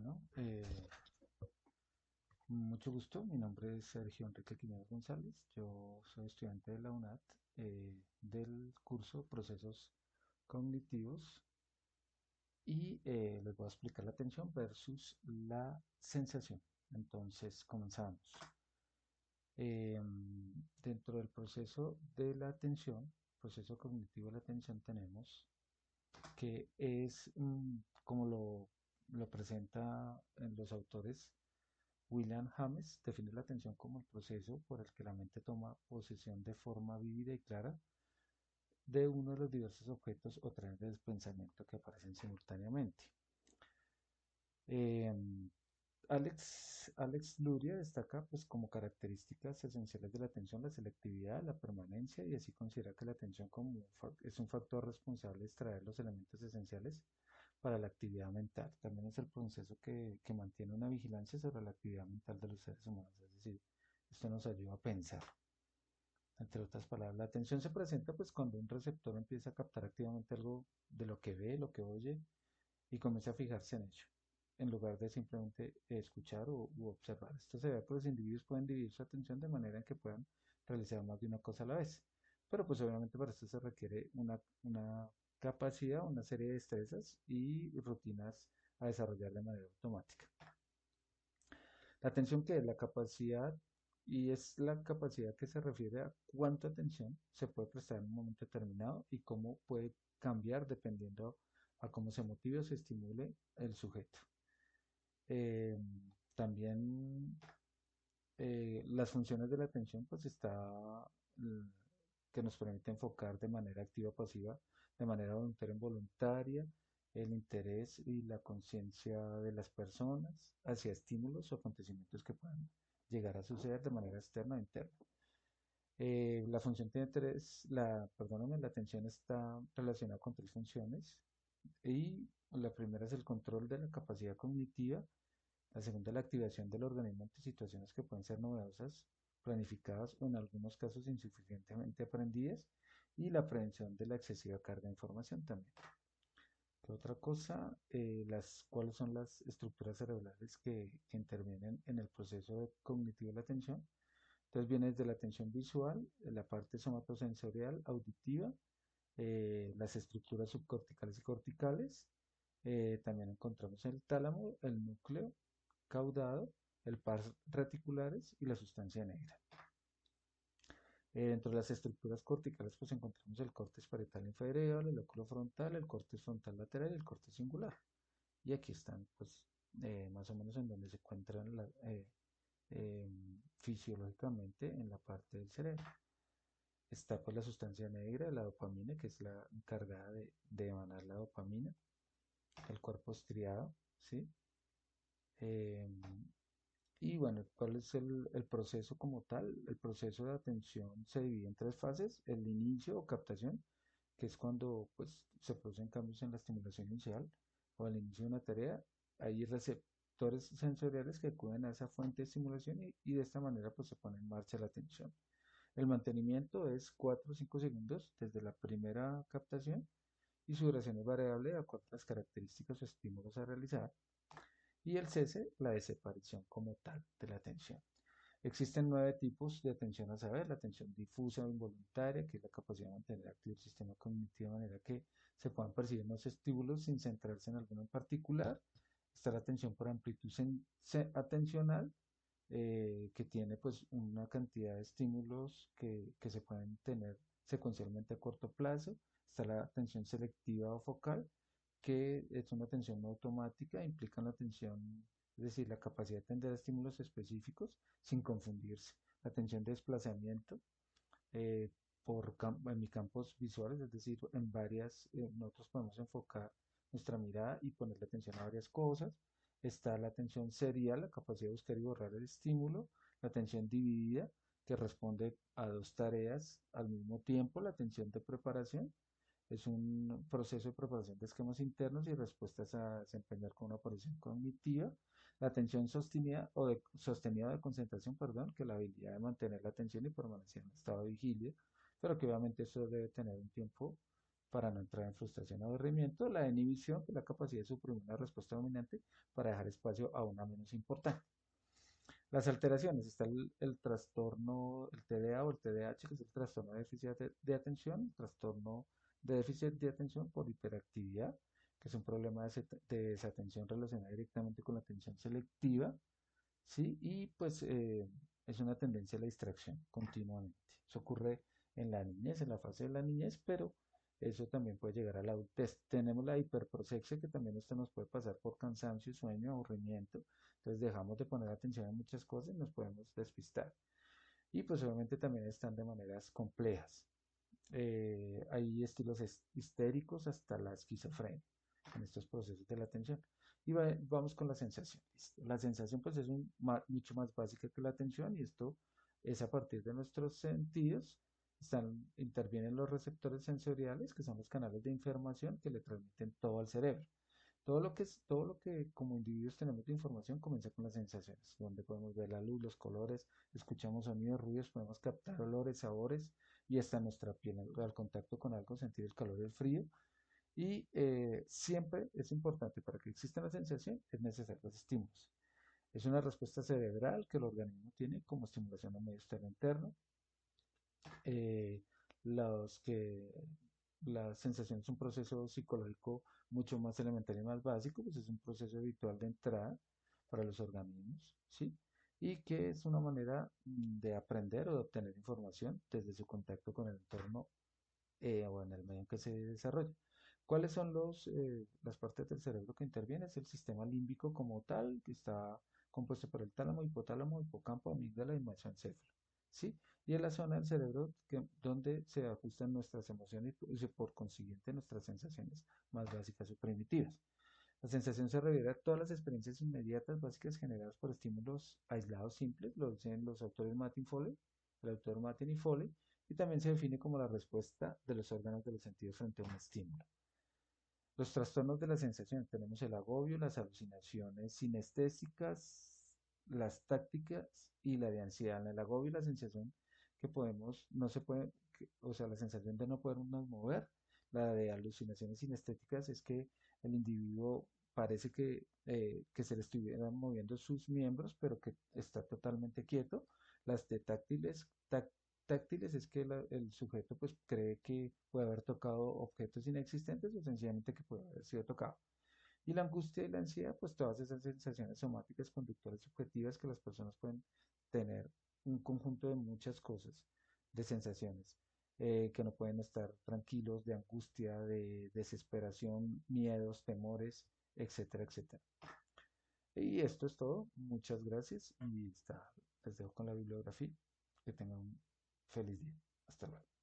Bueno, mucho gusto. Mi nombre es Sergio Enrique Quiñones González. Yo soy estudiante de la UNAD del curso Procesos Cognitivos y les voy a explicar la atención versus la sensación. Entonces, comenzamos. Dentro del proceso de la atención, proceso cognitivo de la atención, tenemos que es como lo presenta en los autores. William James define la atención como el proceso por el que la mente toma posesión de forma vívida y clara de uno de los diversos objetos o trenes de pensamiento que aparecen simultáneamente. Eh, Alex Luria destaca pues, como características esenciales de la atención la selectividad, la permanencia y así considera que la atención es un factor responsable de extraer los elementos esenciales para la actividad mental. También es el proceso que mantiene una vigilancia sobre la actividad mental de los seres humanos, es decir, esto nos ayuda a pensar. Entre otras palabras, la atención se presenta pues cuando un receptor empieza a captar activamente algo de lo que ve, lo que oye y comienza a fijarse en ello, en lugar de simplemente escuchar u observar. Esto se ve porque los individuos pueden dividir su atención de manera en que puedan realizar más de una cosa a la vez. Pero pues obviamente para esto se requiere una capacidad, una serie de destrezas y rutinas a desarrollar de manera automática. La atención que es la capacidad y es la capacidad que se refiere a cuánta atención se puede prestar en un momento determinado y cómo puede cambiar dependiendo a cómo se motive o se estimule el sujeto. Eh, También las funciones de la atención, pues está que nos permite enfocar de manera activa o pasiva, de manera voluntaria o involuntaria, el interés y la conciencia de las personas hacia estímulos o acontecimientos que puedan llegar a suceder de manera externa o interna. La función tiene perdóname, la atención está relacionada con tres funciones y la primera es el control de la capacidad cognitiva, la segunda, la activación del organismo ante situaciones que pueden ser novedosas, planificadas o en algunos casos insuficientemente aprendidas. Y la prevención de la excesiva carga de información también. ¿Qué otra cosa? ¿Cuáles son las estructuras cerebrales que intervienen en el proceso cognitivo de la atención? Entonces viene desde la atención visual, la parte somatosensorial, auditiva, las estructuras subcorticales y corticales. También encontramos el tálamo, el núcleo caudado, el par reticulares y la sustancia negra. Dentro de las estructuras corticales pues encontramos el córtex parietal inferior, el lóculo frontal, el córtex frontal lateral y el córtex singular. Y aquí están pues más o menos en donde se encuentran eh, fisiológicamente en la parte del cerebro. Está pues la sustancia negra, la dopamina, que es la encargada de emanar la dopamina, el cuerpo estriado, ¿sí? Eh, Y bueno, ¿cuál es el proceso como tal? El proceso de atención se divide en tres fases. El inicio o captación, que es cuando pues, se producen cambios en la estimulación inicial o al inicio de una tarea. Hay receptores sensoriales que acuden a esa fuente de estimulación y de esta manera pues, se pone en marcha la atención. El mantenimiento es 4 o 5 segundos desde la primera captación y su duración es variable de acuerdo a las características o estímulos a realizar. Y el cese, la desaparición como tal de la atención. Existen 9 tipos de atención a saber, la atención difusa o involuntaria, que es la capacidad de mantener activo el sistema cognitivo de manera que se puedan percibir los estímulos sin centrarse en alguno en particular. Está la atención por amplitud atencional, que tiene pues una cantidad de estímulos que se pueden tener secuencialmente a corto plazo. Está la atención selectiva o focal, que es una atención no automática, implica la atención, es decir, la capacidad de atender a estímulos específicos sin confundirse. La atención de desplazamiento eh, en mis campos visuales, es decir, nosotros podemos enfocar nuestra mirada y ponerle atención a varias cosas. Está la atención serial, la capacidad de buscar y borrar el estímulo. La atención dividida, que responde a dos tareas al mismo tiempo. La atención de preparación es un proceso de preparación de esquemas internos y respuestas a desempeñar con una operación cognitiva. La atención sostenida de concentración, perdón, que es la habilidad de mantener la atención y permanecer en estado de vigilia, pero que obviamente eso debe tener un tiempo para no entrar en frustración o aburrimiento. La inhibición, que es la capacidad de suprimir una respuesta dominante para dejar espacio a una menos importante. Las alteraciones, está el trastorno, el TDA o el TDAH, que es el trastorno de déficit de atención, el trastorno de déficit de atención por hiperactividad, que es un problema de desatención relacionado directamente con la atención selectiva, ¿sí? Y pues es una tendencia a la distracción continuamente. Eso ocurre en la niñez, en la fase de la niñez, pero eso también puede llegar a la adultez. Tenemos la hiperprosexia, que también esto nos puede pasar por cansancio, sueño, aburrimiento. Entonces dejamos de poner atención a muchas cosas y nos podemos despistar. Y pues obviamente también están de maneras complejas. Hay estilos histéricos hasta la esquizofrenia en estos procesos de la atención. Y vamos con la sensación. ¿Listo? La sensación pues es mucho más básica que la atención y esto es a partir de nuestros sentidos. Intervienen los receptores sensoriales, que son los canales de información que le transmiten todo al cerebro. Todo lo que como individuos tenemos de información comienza con las sensaciones, donde podemos ver la luz, los colores, escuchamos sonidos, ruidos, podemos captar olores, sabores y hasta nuestra piel al contacto con algo, sentir el calor y el frío. Y siempre es importante para que exista la sensación, es necesario los estímulos. Es una respuesta cerebral que el organismo tiene como estimulación al medio externo interno. Eh, los que la sensación es un proceso psicológico mucho más elemental y más básico, pues es un proceso habitual de entrada para los organismos, ¿sí? Y que es una manera de aprender o de obtener información desde su contacto con el entorno o en el medio en que se desarrolla. ¿Cuáles son las partes del cerebro que intervienen? Es el sistema límbico como tal, que está compuesto por el tálamo, hipotálamo, hipocampo, amígdala y mesoencéfalo, ¿sí? Y es la zona del cerebro donde se ajustan nuestras emociones y por consiguiente nuestras sensaciones más básicas o primitivas. La sensación se refiere a todas las experiencias inmediatas básicas generadas por estímulos aislados simples, lo dicen los autores Martin Foley, el autor Martin y Foley, y también se define como la respuesta de los órganos de los sentidos frente a un estímulo. Los trastornos de la sensación, tenemos el agobio, las alucinaciones sinestésicas, las tácticas y la de ansiedad. En el agobio, la sensación que no se puede, o sea, la sensación de no podernos mover. La de alucinaciones sinestéticas es que el individuo parece que se le estuvieran moviendo sus miembros, pero que está totalmente quieto. Las de táctiles es que el sujeto pues cree que puede haber tocado objetos inexistentes o sencillamente que puede haber sido tocado. Y la angustia y la ansiedad, pues todas esas sensaciones somáticas conductuales subjetivas que las personas pueden tener un conjunto de muchas cosas, de sensaciones, que no pueden estar tranquilos, de angustia, de desesperación, miedos, temores, etcétera, etcétera. Y esto es todo. Muchas gracias y les dejo con la bibliografía. Que tengan un feliz día. Hasta luego.